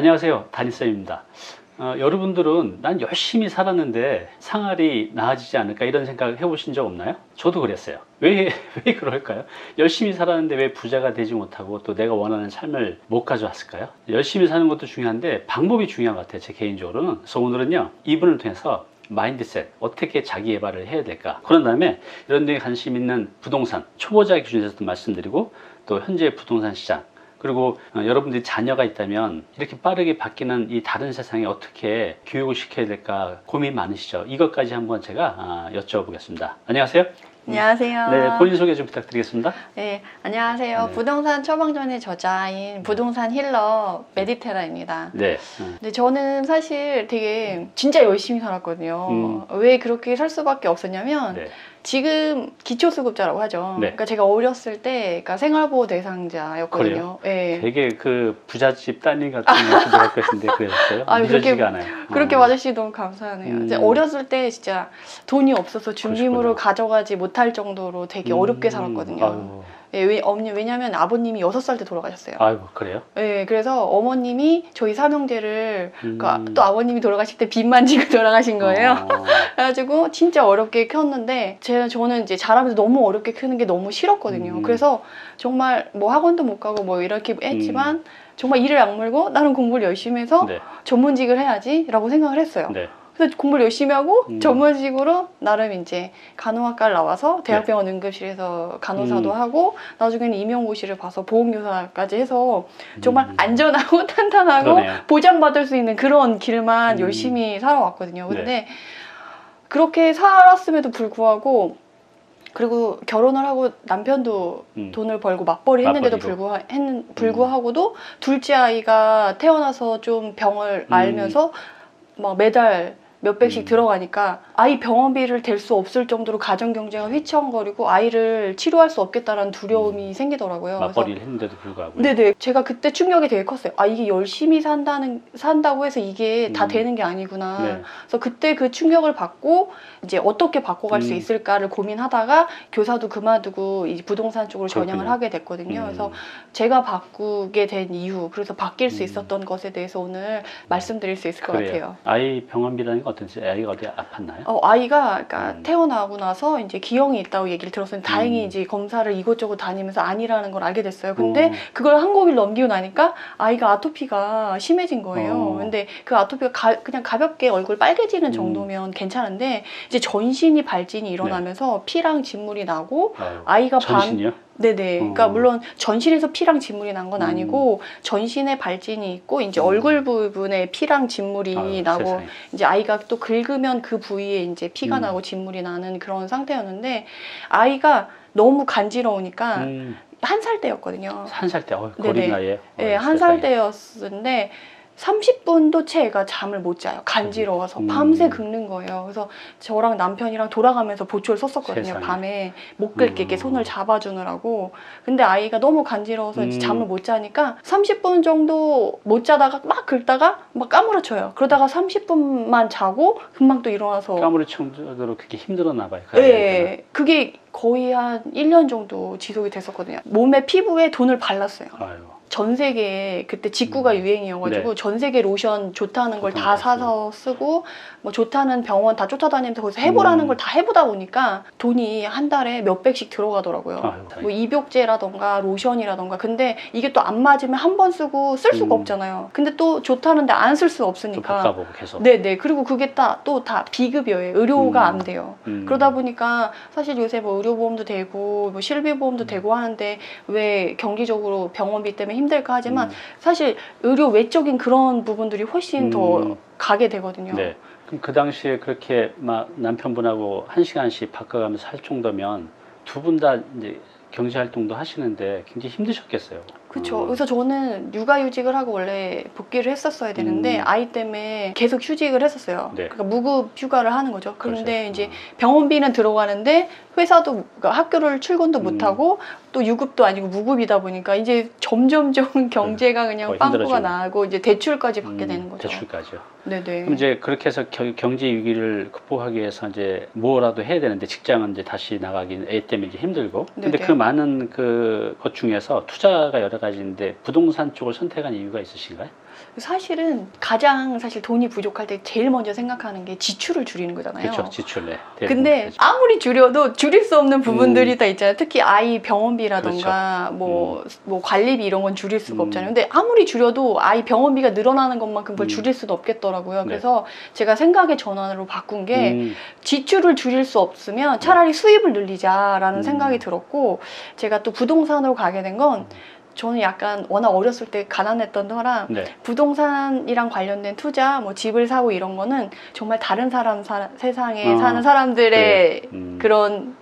안녕하세요, 담임쌤입니다. 여러분들은 난 열심히 살았는데 생활이 나아지지 않을까 이런 생각 해보신 적 없나요? 저도 그랬어요. 왜 그럴까요? 열심히 살았는데 왜 부자가 되지 못하고 또 내가 원하는 삶을 못 가져왔을까요? 열심히 사는 것도 중요한데 방법이 중요한 것 같아요, 제 개인적으로는. 그래서 오늘은요, 이분을 통해서 마인드셋, 어떻게 자기 개발을 해야 될까, 그런 다음에 이런 데 관심 있는 부동산 초보자 기준에서도 말씀드리고, 또 현재 부동산 시장, 그리고 여러분들이 자녀가 있다면 이렇게 빠르게 바뀌는 이 다른 세상에 어떻게 교육을 시켜야 될까 고민 많으시죠? 이것까지 한번 제가 여쭤보겠습니다. 안녕하세요. 안녕하세요. 네, 본인 소개 좀 부탁드리겠습니다. 네, 안녕하세요. 네. 부동산 처방전의 저자인 부동산 힐러 메디테라입니다. 네. 근데 저는 사실 되게 진짜 열심히 살았거든요. 왜 그렇게 살 수밖에 없었냐면 네. 지금 기초수급자라고 하죠. 네. 그러니까 제가 어렸을 때 그러니까 생활보호 대상자였거든요. 네. 되게 그 부잣집 따님 같은 모습을 할 것인데 그랬어요? 아유, 믿어지지가 않아요. 그렇게 와주시기 너무 감사하네요. 이제 어렸을 때 진짜 돈이 없어서 준비물을 그러시구나. 가져가지 못할 정도로 되게 어렵게 살았거든요. 아유. 예, 왜냐면 아버님이 6살 때 돌아가셨어요. 아이고, 그래요? 예, 그래서 어머님이 저희 삼형제를 그러니까 음. 또 아버님이 돌아가실 때 빚만 지고 돌아가신 거예요. 어. 그래가지고 진짜 어렵게 컸는데 저는 이제 자라면서 너무 어렵게 크는 게 너무 싫었거든요. 그래서 정말 뭐 학원도 못 가고 뭐 이렇게 했지만 정말 이를 악물고 나는 공부를 열심히 해서 네. 전문직을 해야지라고 생각을 했어요. 네. 그래서 공부를 열심히 하고 전문직으로 나름 이제 간호학과를 나와서 대학병원 응급실에서 간호사도 하고 나중에는 임용고시를 봐서 보험교사까지 해서 정말 안전하고 탄탄하고 그러네요. 보장받을 수 있는 그런 길만 열심히 살아왔거든요. 근데 그렇게 살았음에도 불구하고 그리고 결혼을 하고 남편도 돈을 벌고 맞벌이 했는데도 불구하고도 둘째 아이가 태어나서 좀 병을 앓면서 막 매달 몇백씩 들어가니까 아이 병원비를 댈 수 없을 정도로 가정 경제가 휘청거리고 아이를 치료할 수 없겠다라는 두려움이 생기더라고요. 맞벌이를 했는데도 불구하고. 네네. 제가 그때 충격이 되게 컸어요. 아, 이게 열심히 산다고 해서 이게 다 되는 게 아니구나. 네. 그래서 그때 그 충격을 받고 이제 어떻게 바꿔갈 수 있을까를 고민하다가 교사도 그만두고 이제 부동산 쪽으로 전향을 하게 됐거든요. 그래서 제가 바꾸게 된 이유, 그래서 바뀔 수 있었던 것에 대해서 오늘 말씀드릴 수 있을 것 같아요. 아이 병원비라는 건 어떤지, 아이가 어디 아팠나요? 아이가 그러니까 태어나고 나서 이제 기형이 있다고 얘기를 들었는데 다행히 이제 검사를 이곳저곳 다니면서 아니라는 걸 알게 됐어요. 근데 그걸 한 고비를 넘기고 나니까 아이가 아토피가 심해진 거예요. 근데 그 아토피가 그냥 가볍게 얼굴 빨개지는 정도면 괜찮은데 이제 전신이 발진이 일어나면서 피랑 진물이 나고 아이가 전신이요? 네네. 그러니까 물론 전신에서 피랑 진물이 난 건 아니고 전신에 발진이 있고 이제 얼굴 부분에 피랑 진물이 나고 세상에. 이제 아이가 또 긁으면 그 부위에 이제 피가 나고 진물이 나는 그런 상태였는데 아이가 너무 간지러우니까 1살 때였거든요. 1살 때, 어린 나이에. 네, 1살 때였는데 30분도 채 애가 잠을 못 자요. 간지러워서 밤새 긁는 거예요. 그래서 저랑 남편이랑 돌아가면서 보초를 썼었거든요. 세상에. 밤에 못 긁게 이렇게 손을 잡아주느라고. 근데 아이가 너무 간지러워서 이제 잠을 못 자니까 30분 정도 못 자다가 막 긁다가 막 까무러쳐요. 그러다가 30분만 자고 금방 또 일어나서 까무러칠 정도로 그렇게 힘들었나 봐요. 네, 그게 거의 한 1년 정도 지속이 됐었거든요. 몸에 피부에 돈을 발랐어요. 아유. 전 세계에 그때 직구가 유행이어가지고 전 세계 로션 좋다는 걸 다 사서 쓰고 뭐 좋다는 병원 다 쫓아다니면서 거기서 해보라는 걸 다 해보다 보니까 돈이 한 달에 몇백씩 들어가더라고요. 아유, 뭐 입욕제라던가 로션이라던가. 근데 이게 또 안 맞으면 한 번 쓰고 쓸 수가 없잖아요. 근데 또 좋다는데 안 쓸 수 또 없으니까. 바꿔보고 계속. 네네. 그리고 그게 또 다 비급여예요. 의료가 안 돼요. 그러다 보니까 사실 요새 뭐 의료보험도 되고 뭐 실비보험도 되고 하는데 왜 경기적으로 병원비 때문에 힘들까 하지만 사실 의료 외적인 그런 부분들이 훨씬 더 가게 되거든요. 네. 그럼 그 당시에 그렇게 막 남편분하고 1시간씩 바꿔가면서 할 정도면 두 분 다 이제 경제활동도 하시는데 굉장히 힘드셨겠어요. 그렇죠. 그래서 저는 육아휴직을 하고 원래 복귀를 했었어야 되는데 아이 때문에 계속 휴직을 했었어요. 네. 그러니까 무급 휴가를 하는 거죠. 그런데 그러셨구나. 이제 병원비는 들어가는데 회사도 그러니까 학교를 출근도 못하고 또 유급도 아니고 무급이다 보니까 이제 점점점 경제가 그냥 빵꾸가 힘들어지고. 나고 이제 대출까지 받게 되는 거죠. 대출까지요. 네네. 그럼 이제 그렇게 해서 경제 위기를 극복하기 위해서 이제 뭐라도 해야 되는데 직장은 이제 다시 나가긴 애 때문에 이제 힘들고. 근데 네네. 그 많은 것 중에서 투자가 여러 가지인데 부동산 쪽을 선택한 이유가 있으신가요? 사실은 가장 사실 돈이 부족할 때 제일 먼저 생각하는 게 지출을 줄이는 거잖아요. 그렇죠. 지출. 네. 근데 아무리 줄여도 줄일 수 없는 부분들이 다 있잖아요. 특히 아이 병원비라던가 뭐 관리비 이런 건 줄일 수가 없잖아요. 근데 아무리 줄여도 아이 병원비가 늘어나는 것만큼 그걸 줄일 수는 없겠더라고요. 네. 그래서 제가 생각의 전환으로 바꾼 게 지출을 줄일 수 없으면 차라리 수입을 늘리자라는 생각이 들었고, 제가 또 부동산으로 가게 된 건 저는 약간 워낙 어렸을 때 가난했던 터라 네. 부동산이랑 관련된 투자, 뭐 집을 사고 이런 거는 정말 다른 사람 세상에 사는 사람들의 그런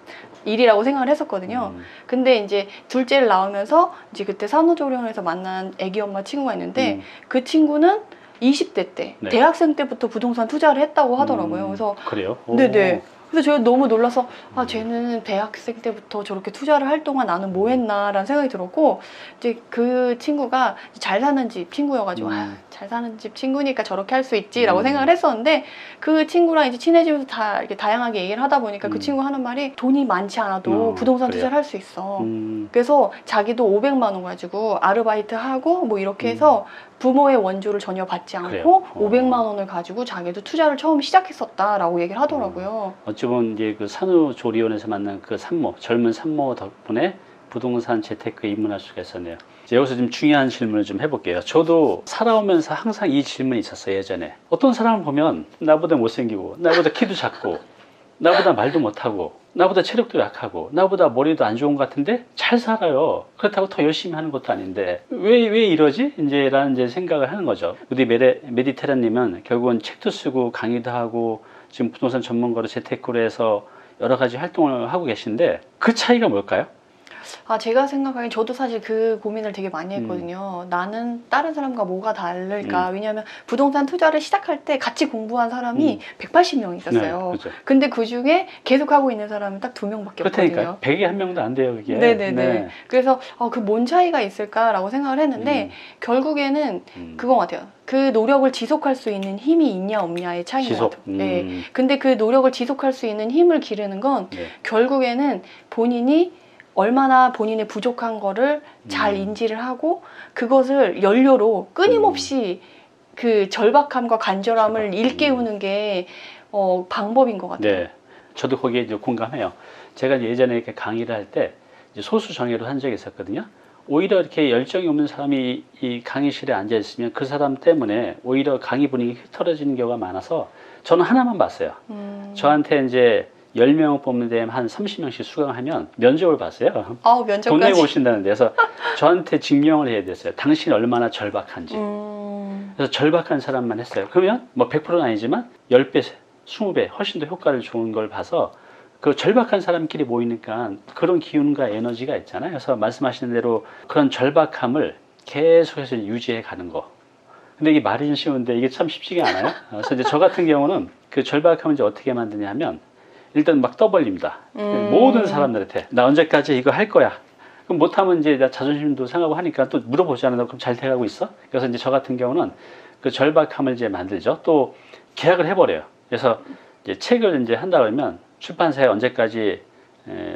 일이라고 생각을 했었거든요. 근데 이제 둘째를 낳으면서 이제 그때 산후조리원에서 만난 애기 엄마 친구가 있는데 그 친구는 20대 때 네. 대학생 때부터 부동산 투자를 했다고 하더라고요. 그래서 그래요? 네네. 그래서 제가 너무 놀라서 아 쟤는 대학생 때부터 저렇게 투자를 할 동안 나는 뭐 했나라는 생각이 들었고, 이제 그 친구가 잘 사는 집 친구여가지고 아, 잘 사는 집 친구니까 저렇게 할 수 있지라고 생각을 했었는데, 그 친구랑 이제 친해지면서 다 이렇게 다양하게 얘기를 하다 보니까 그 친구 하는 말이 돈이 많지 않아도 부동산 투자를 할 수 있어. 그래서 자기도 500만 원 가지고 아르바이트 하고 뭐 이렇게 해서 부모의 원조를 전혀 받지 않고 500만 원을 가지고 자기도 투자를 처음 시작했었다라고 얘기를 하더라고요. 어찌 보면 이제 그 산후조리원에서 만난 그 산모, 젊은 산모 덕분에 부동산 재테크에 입문할 수가 있었네요. 이제 여기서 좀 중요한 질문을 좀 해볼게요. 저도 살아오면서 항상 이 질문이 있었어요, 예전에. 어떤 사람을 보면 나보다 못생기고, 나보다 키도 작고, 나보다 말도 못하고, 나보다 체력도 약하고, 나보다 머리도 안 좋은 것 같은데 잘 살아요. 그렇다고 더 열심히 하는 것도 아닌데 왜 이러지? 라는 이제 생각을 하는 거죠. 우리 메디테라님은 결국은 책도 쓰고 강의도 하고 지금 부동산 전문가로 재테크로 해서 여러 가지 활동을 하고 계신데 그 차이가 뭘까요? 아, 제가 생각하기엔 저도 사실 그 고민을 되게 많이 했거든요. 나는 다른 사람과 뭐가 다를까? 왜냐하면 부동산 투자를 시작할 때 같이 공부한 사람이 180명이 있었어요. 네, 그렇죠. 근데 그 중에 계속 하고 있는 사람은 딱 2명밖에 없거든요. 100에 한 명도 안 돼요, 그게. 네네네. 네. 그래서 그 뭔 차이가 있을까라고 생각을 했는데 결국에는 그거 같아요. 그 노력을 지속할 수 있는 힘이 있냐 없냐의 차이인 것 같아요. 네. 근데 그 노력을 지속할 수 있는 힘을 기르는 건 결국에는 본인이 얼마나 본인의 부족한 거를 잘 인지를 하고 그것을 연료로 끊임없이 그 절박함과 간절함을 일깨우는 게 방법인 것 같아요. 네, 저도 거기에 이제 공감해요. 제가 예전에 이렇게 강의를 할 때 소수 정예로 한 적이 있었거든요. 오히려 이렇게 열정이 없는 사람이 이 강의실에 앉아 있으면 그 사람 때문에 오히려 강의 분위기 흐트러지는 경우가 많아서 저는 하나만 봤어요. 저한테 이제 10명을 뽑는데 한 30명씩 수강하면 면접을 봤어요. 면접까지. 돈 내고 오신다는데. 그래서 저한테 증명을 해야 됐어요. 당신이 얼마나 절박한지. 그래서 절박한 사람만 했어요. 그러면 뭐 100%는 아니지만 10배, 20배 훨씬 더 효과를 좋은 걸 봐서 그 절박한 사람끼리 모이니까 그런 기운과 에너지가 있잖아요. 그래서 말씀하시는 대로 그런 절박함을 계속해서 유지해 가는 거. 근데 이게 말이 쉬운데 이게 참 쉽지가 않아요. 그래서 이제 저 같은 경우는 그 절박함을 이제 어떻게 만드냐 하면 일단 막 떠벌립니다. 모든 사람들한테 나 언제까지 이거 할 거야. 그럼 못하면 이제 나 자존심도 상하고 하니까 또 물어보잖아요. 그럼 잘 돼가고 있어? 그래서 이제 저 같은 경우는 그 절박함을 이제 만들죠. 또 계약을 해버려요. 그래서 이제 책을 이제 한다 그러면 출판사에 언제까지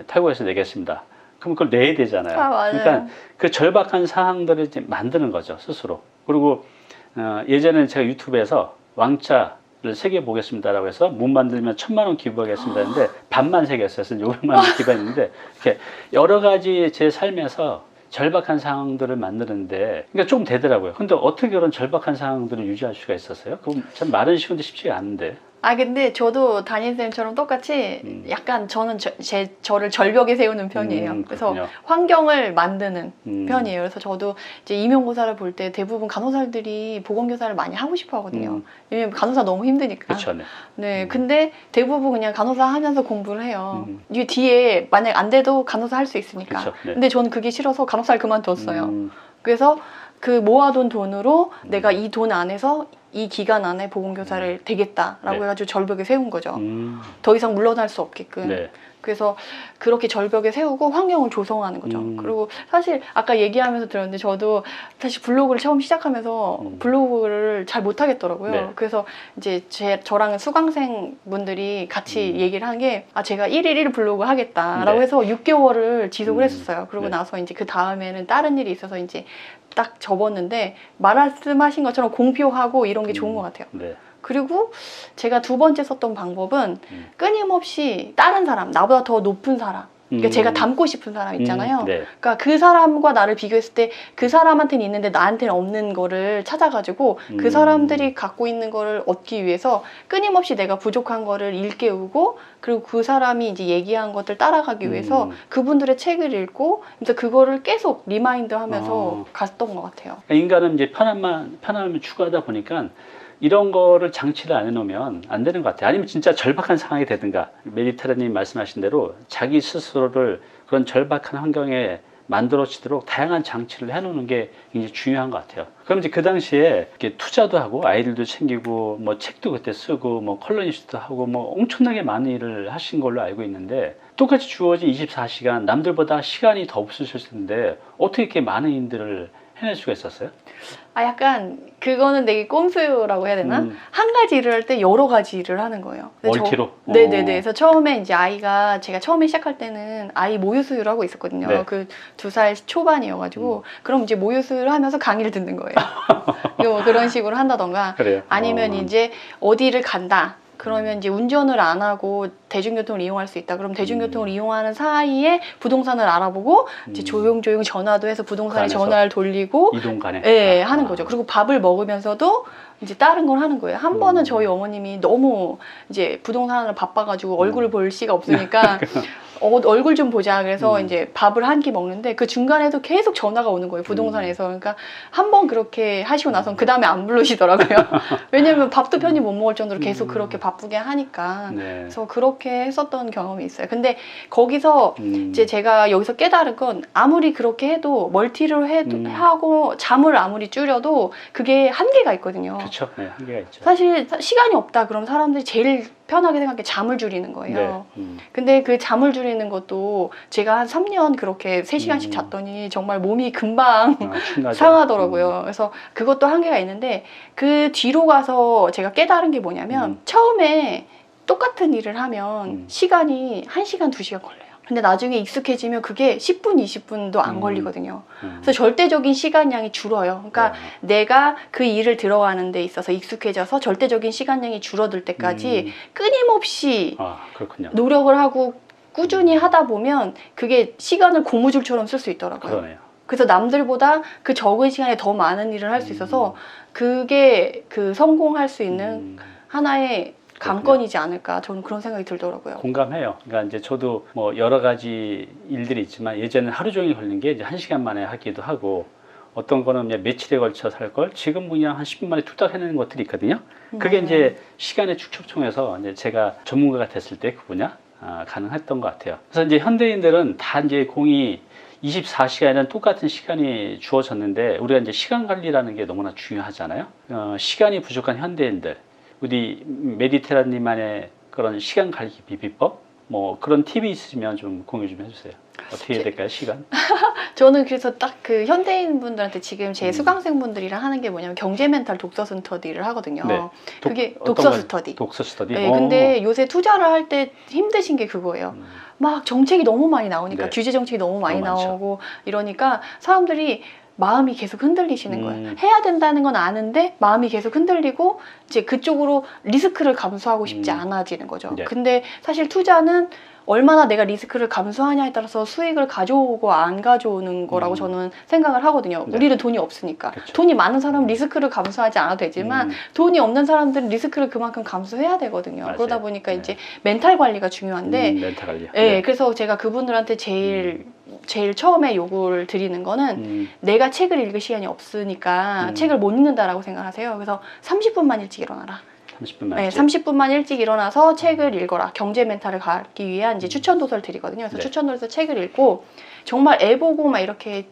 탈고해서 내겠습니다. 그럼 그걸 내야 되잖아요. 그러니까 그 절박한 상황들을 이제 만드는 거죠, 스스로. 그리고 예전에는 제가 유튜브에서 왕자 를 새겨보겠습니다라고 해서 문 만들면 1000만 원 기부하겠습니다 했는데 반만 새겼어요. 그래서 500만 원 기부했는데 이렇게 여러 가지 제 삶에서 절박한 상황들을 만드는데 그러니까 좀 되더라고요. 근데 어떻게 그런 절박한 상황들을 유지할 수가 있었어요? 그럼 참 말은 쉬운데 쉽지가 않은데. 근데 저도 담임쌤처럼 똑같이 약간 저는 저를 절벽에 세우는 편이에요. 그래서 환경을 만드는 편이에요. 그래서 저도 이제 임용고사를 볼 때 대부분 간호사들이 보건교사를 많이 하고 싶어 하거든요. 왜냐면 간호사 너무 힘드니까. 그렇죠. 네. 네, 근데 대부분 그냥 간호사 하면서 공부를 해요. 이 뒤에 만약 안 돼도 간호사 할 수 있으니까. 그쵸, 네. 근데 저는 그게 싫어서 간호사를 그만뒀어요. 그래서 그 모아둔 돈으로 내가 이 돈 안에서 이 기간 안에 보건교사를 되겠다라고 네. 해가지고 절벽에 세운 거죠. 음. 더 이상 물러날 수 없게끔. 네. 그래서 그렇게 절벽에 세우고 환경을 조성하는 거죠. 그리고 사실 아까 얘기하면서 들었는데 저도 사실 블로그를 처음 시작하면서 블로그를 잘 못하겠더라고요. 네. 그래서 이제 저랑 수강생 분들이 같이 얘기를 한 게 제가 1일 1 블로그 하겠다라고 네. 해서 6개월을 지속을 했었어요. 그러고 네. 나서 이제 그 다음에는 다른 일이 있어서 이제 딱 접었는데 말씀하신 것처럼 공표하고 이런 게 좋은 것 같아요. 네. 그리고 제가 두 번째 썼던 방법은 끊임없이 다른 사람, 나보다 더 높은 사람, 그러니까 제가 닮고 싶은 사람 있잖아요. 네. 그러니까 그 사람과 나를 비교했을 때 그 사람한테는 있는데 나한테는 없는 거를 찾아가지고 그 사람들이 갖고 있는 거를 얻기 위해서 끊임없이 내가 부족한 거를 일깨우고 그리고 그 사람이 이제 얘기한 것들 따라가기 위해서 그분들의 책을 읽고 그래서 그거를 계속 리마인드 하면서 갔던 것 같아요. 인간은 이제 편함을 추구하다 보니까 이런 거를 장치를 안 해놓으면 안 되는 것 같아요. 아니면 진짜 절박한 상황이 되든가 메디테라님 말씀하신 대로 자기 스스로를 그런 절박한 환경에 만들어지도록 다양한 장치를 해놓는 게 굉장히 중요한 것 같아요. 그럼 이제 그 당시에 이렇게 투자도 하고 아이들도 챙기고 뭐 책도 그때 쓰고 뭐 컬럼니스트도 하고 뭐 엄청나게 많은 일을 하신 걸로 알고 있는데 똑같이 주어진 24시간 남들보다 시간이 더 없으실 텐데 어떻게 이렇게 많은 일들을 해낼 수가 있었어요? 약간 그거는 되게 꼼수라고 해야 되나? 한 가지 일을 할 때 여러 가지 일을 하는 거예요. 멀티로? 네네네. 그래서 처음에 이제 제가 처음에 시작할 때는 아이 모유 수유를 하고 있었거든요. 네. 그 2살 초반이어가지고 그럼 이제 모유 수유를 하면서 강의를 듣는 거예요. 뭐 그런 식으로 한다던가 그래요. 아니면 이제 어디를 간다. 그러면 이제 운전을 안 하고 대중교통을 이용할 수 있다. 그럼 대중교통을 이용하는 사이에 부동산을 알아보고 이제 조용조용 전화도 해서 부동산에 전화를 돌리고 이동간에 네, 하는 거죠. 그리고 밥을 먹으면서도 이제 다른 걸 하는 거예요. 한 번은 저희 어머님이 너무 이제 부동산을 바빠가지고 얼굴을 볼 시가 없으니까 얼굴 좀 보자. 그래서 이제 밥을 한 끼 먹는데 그 중간에도 계속 전화가 오는 거예요. 부동산에서. 그러니까 한 번 그렇게 하시고 나서 그 다음에 안 부르시더라고요. 왜냐면 밥도 편히 못 먹을 정도로 계속 그렇게 바쁘게 하니까. 네. 그래서 그렇게 했었던 경험이 있어요. 근데 거기서 이제 제가 여기서 깨달은 건 아무리 그렇게 해도 멀티를 해도 하고 잠을 아무리 줄여도 그게 한계가 있거든요. 그렇죠. 네, 한계가 있죠. 사실 시간이 없다 그럼 사람들이 제일 편하게 생각해 잠을 줄이는 거예요. 네. 근데 그 잠을 줄이는 것도 제가 한 3년 그렇게 3시간씩 잤더니 정말 몸이 금방 상하더라고요. 그래서 그것도 한계가 있는데 그 뒤로 가서 제가 깨달은 게 뭐냐면 처음에 똑같은 일을 하면 시간이 1시간, 2시간 걸려요. 근데 나중에 익숙해지면 그게 10분, 20분도 안 걸리거든요. 그래서 절대적인 시간량이 줄어요. 그러니까 내가 그 일을 들어가는 데 있어서 익숙해져서 절대적인 시간량이 줄어들 때까지 끊임없이 그렇군요. 노력을 하고 꾸준히 하다 보면 그게 시간을 고무줄처럼 쓸 수 있더라고요. 그러네요. 그래서 남들보다 그 적은 시간에 더 많은 일을 할 수 있어서 그게 그 성공할 수 있는 하나의 관건이지 않을까 저는 그런 생각이 들더라고요. 공감해요. 그러니까 이제 저도 뭐 여러 가지 일들이 있지만 예전에 하루 종일 걸린 게 이제 1시간 만에 하기도 하고 어떤 거는 그냥 며칠에 걸쳐서 할 걸 지금 그냥 한 10분 만에 뚝딱 해내는 것들이 있거든요. 그게 이제 시간의 축적 통해서 이제 제가 전문가가 됐을 때 그 분야 가능했던 것 같아요. 그래서 이제 현대인들은 다 이제 공이 24시간에는 똑같은 시간이 주어졌는데 우리가 이제 시간 관리라는 게 너무나 중요하잖아요. 시간이 부족한 현대인들 우리 메디테라님만의 그런 시간 관리 비법 뭐 그런 팁이 있으면 좀 공유 좀 해주세요. 어떻게 해야 될까요, 시간? 저는 그래서 딱 그 현대인 분들한테 지금 제 수강생 분들이랑 하는 게 뭐냐면 경제 멘탈 독서 스터디를 하거든요. 네. 그게 독서 스터디. 독서 스터디. 네, 근데 요새 투자를 할 때 힘드신 게 그거예요. 막 정책이 너무 많이 나오니까 규제 정책이 너무 많이 나오고 이러니까 사람들이 마음이 계속 흔들리시는 거예요. 해야 된다는 건 아는데 마음이 계속 흔들리고 이제 그쪽으로 리스크를 감수하고 싶지 않아지는 거죠. 네. 근데 사실 투자는 얼마나 내가 리스크를 감수하냐에 따라서 수익을 가져오고 안 가져오는 거라고 저는 생각을 하거든요. 네. 우리는 돈이 없으니까. 그쵸. 돈이 많은 사람은 리스크를 감수하지 않아도 되지만 돈이 없는 사람들은 리스크를 그만큼 감수해야 되거든요. 맞아요. 그러다 보니까 네. 이제 멘탈 관리가 중요한데 멘탈 관리. 네, 그래서 제가 그분들한테 제일 처음에 요구를 드리는 거는 내가 책을 읽을 시간이 없으니까 책을 못 읽는다라고 생각하세요. 그래서 30분만 일찍 일어나라. 30분만. 네, 30분만 일찍 일어나서 책을 읽어라. 경제 멘탈을 갖기 위한 이제 추천 도서를 드리거든요. 그래서 네. 추천 도서 책을 읽고 정말 애 보고 막 이렇게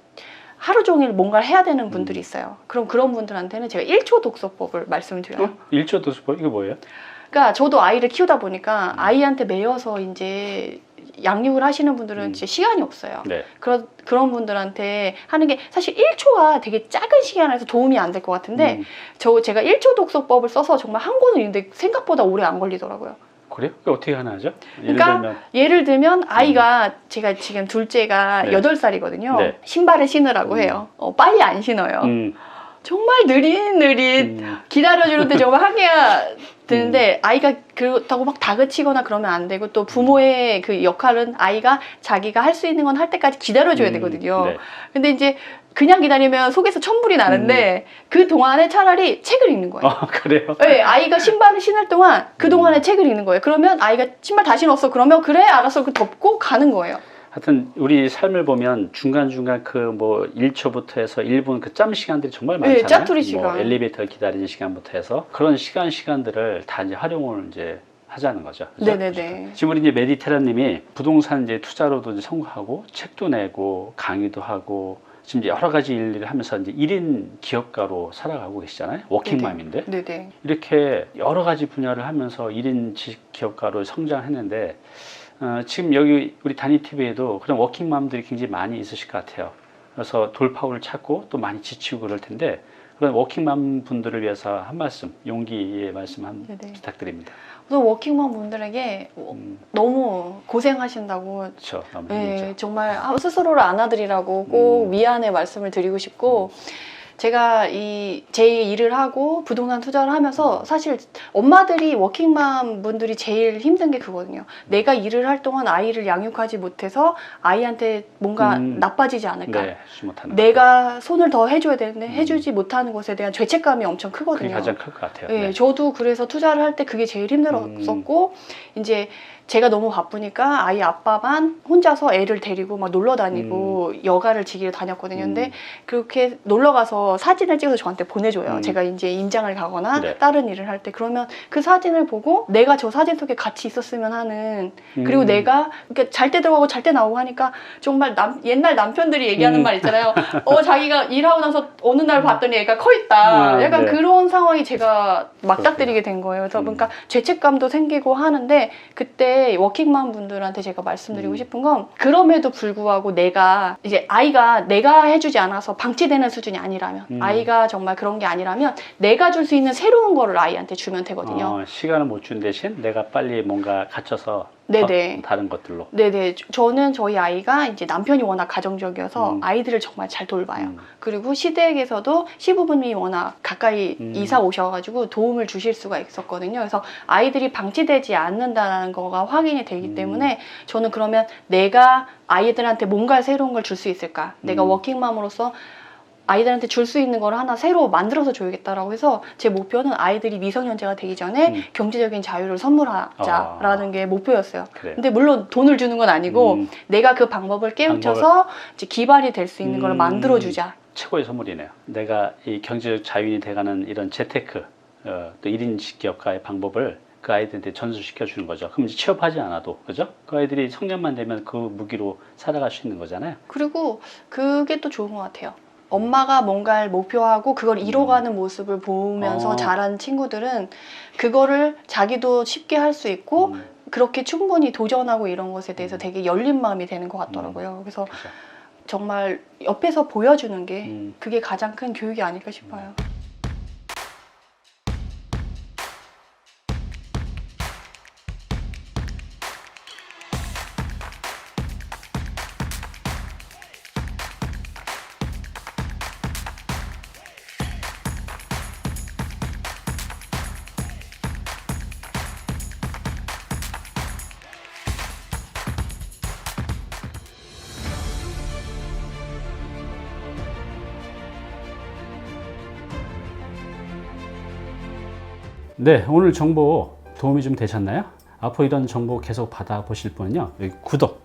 하루 종일 뭔가를 해야 되는 분들이 있어요. 그럼 그런 분들한테는 제가 1초 독서법을 말씀을 드려요. 1초 독서법 이거 뭐예요? 그러니까 저도 아이를 키우다 보니까 아이한테 매여서 이제 양육을 하시는 분들은 진짜 시간이 없어요. 네. 그런 분들한테 하는 게 사실 1초가 되게 작은 시간에서 도움이 안 될 것 같은데 제가 1초 독서법을 써서 정말 한 권을 읽는데 생각보다 오래 안 걸리더라고요. 그래요? 그게 어떻게 하나 하죠? 예를 들면 아이가 제가 지금 둘째가 네. 8살이거든요. 네. 신발을 신으라고 해요. 빨리 안 신어요. 정말 느릿느릿 기다려주는데 정말 하기가 드는데 아이가 그렇다고 막 다그치거나 그러면 안 되고 또 부모의 그 역할은 아이가 자기가 할 수 있는 건 할 때까지 기다려줘야 되거든요. 네. 근데 이제 그냥 기다리면 속에서 천불이 나는데 그 동안에 차라리 책을 읽는 거예요. 그래요? 네, 아이가 신발을 신을 동안 그 동안에 책을 읽는 거예요. 그러면 아이가 신발 다 신었어. 그러면 그래 알았어. 그 덮고 가는 거예요. 하여튼 우리 삶을 보면 중간중간 그 뭐 1초부터 해서 1분 그 짬 시간들이 정말 많잖아요. 네, 짜투리 시간. 뭐 엘리베이터 기다리는 시간부터 해서 그런 시간들을 다 이제 활용을 이제 하자는 거죠. 그죠? 네네네. 지금 우리 이제 메디테라님이 부동산 이제 투자로도 이제 성공하고 책도 내고 강의도 하고 지금 이제 여러 가지 일을 하면서 이제 1인 기업가로 살아가고 계시잖아요. 워킹맘인데. 네네. 이렇게 여러 가지 분야를 하면서 1인 기업가로 성장했는데 지금 여기 우리 다니TV에도 그런 워킹맘들이 굉장히 많이 있으실 것 같아요. 그래서 돌파구를 찾고 또 많이 지치고 그럴 텐데 그런 워킹맘 분들을 위해서 한 말씀, 용기의 말씀 부탁드립니다. 우선 워킹맘 분들에게 너무 고생하신다고 그렇죠. 너무 네, 힘들죠. 정말 스스로를 안아드리라고 꼭 위안의 말씀을 드리고 싶고 제가 제 일을 하고 부동산 투자를 하면서 사실 엄마들이 워킹맘 분들이 제일 힘든 게 그거거든요. 내가 일을 할 동안 아이를 양육하지 못해서 아이한테 뭔가 나빠지지 않을까. 네, 해주지 못하는 내가 손을 더 해줘야 되는데 해주지 못하는 것에 대한 죄책감이 엄청 크거든요. 그게 가장 클 것 같아요. 네, 네. 저도 그래서 투자를 할 때 그게 제일 힘들었었고 이제 제가 너무 바쁘니까 아이 아빠만 혼자서 애를 데리고 막 놀러 다니고 여가를 지기로 다녔거든요. 근데 그렇게 놀러 가서 사진을 찍어서 저한테 보내줘요. 제가 이제 임장을 가거나 네. 다른 일을 할 때 그러면 그 사진을 보고 내가 저 사진 속에 같이 있었으면 하는 그리고 내가 그러니까 잘 때 들어가고 잘 때 나오고 하니까 정말 옛날 남편들이 얘기하는 말 있잖아요. 자기가 일하고 나서 어느 날 봤더니 애가 커 있다. 약간 네. 그런 상황이 제가 맞닥뜨리게 된 거예요. 그래서 그러니까 죄책감도 생기고 하는데 그때 워킹맘 분들한테 제가 말씀드리고 싶은 건 그럼에도 불구하고 이제 아이가 내가 해주지 않아서 방치되는 수준이 아니라면 아이가 정말 그런 게 아니라면 내가 줄 수 있는 새로운 거를 아이한테 주면 되거든요. 시간을 못 준 대신 내가 빨리 뭔가 갇혀서 네네. 다른 것들로. 네네. 저는 저희 아이가 이제 남편이 워낙 가정적이어서 아이들을 정말 잘 돌봐요. 그리고 시댁에서도 시부모님이 워낙 가까이 이사 오셔가지고 도움을 주실 수가 있었거든요. 그래서 아이들이 방치되지 않는다는 거가 확인이 되기 때문에 저는 그러면 내가 아이들한테 뭔가 새로운 걸 줄 수 있을까? 내가 워킹맘으로서 아이들한테 줄 수 있는 걸 하나 새로 만들어서 줘야겠다라고 해서 제 목표는 아이들이 미성년자가 되기 전에 경제적인 자유를 선물하자라는 게 목표였어요. 그래요. 근데 물론 돈을 주는 건 아니고 내가 그 방법을 깨우쳐서 이제 기반이 될 수 있는 걸 만들어주자. 최고의 선물이네요. 내가 이 경제적 자유인이 돼가는 이런 재테크, 또 1인 기업가의 방법을 그 아이들한테 전수시켜 주는 거죠. 그럼 이제 취업하지 않아도, 그죠? 그 아이들이 성년만 되면 그 무기로 살아갈 수 있는 거잖아요. 그리고 그게 또 좋은 것 같아요. 엄마가 뭔가를 목표하고 그걸 이뤄가는 모습을 보면서 자란 친구들은 그거를 자기도 쉽게 할 수 있고 그렇게 충분히 도전하고 이런 것에 대해서 되게 열린 마음이 되는 것 같더라고요. 그래서 그렇죠. 정말 옆에서 보여주는 게 그게 가장 큰 교육이 아닐까 싶어요. 네, 오늘 정보 도움이 좀 되셨나요? 앞으로 이런 정보 계속 받아보실 분은요, 여기 구독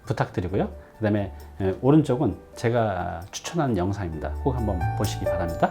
부탁드리고요. 그 다음에 오른쪽은 제가 추천하는 영상입니다. 꼭 한번 보시기 바랍니다.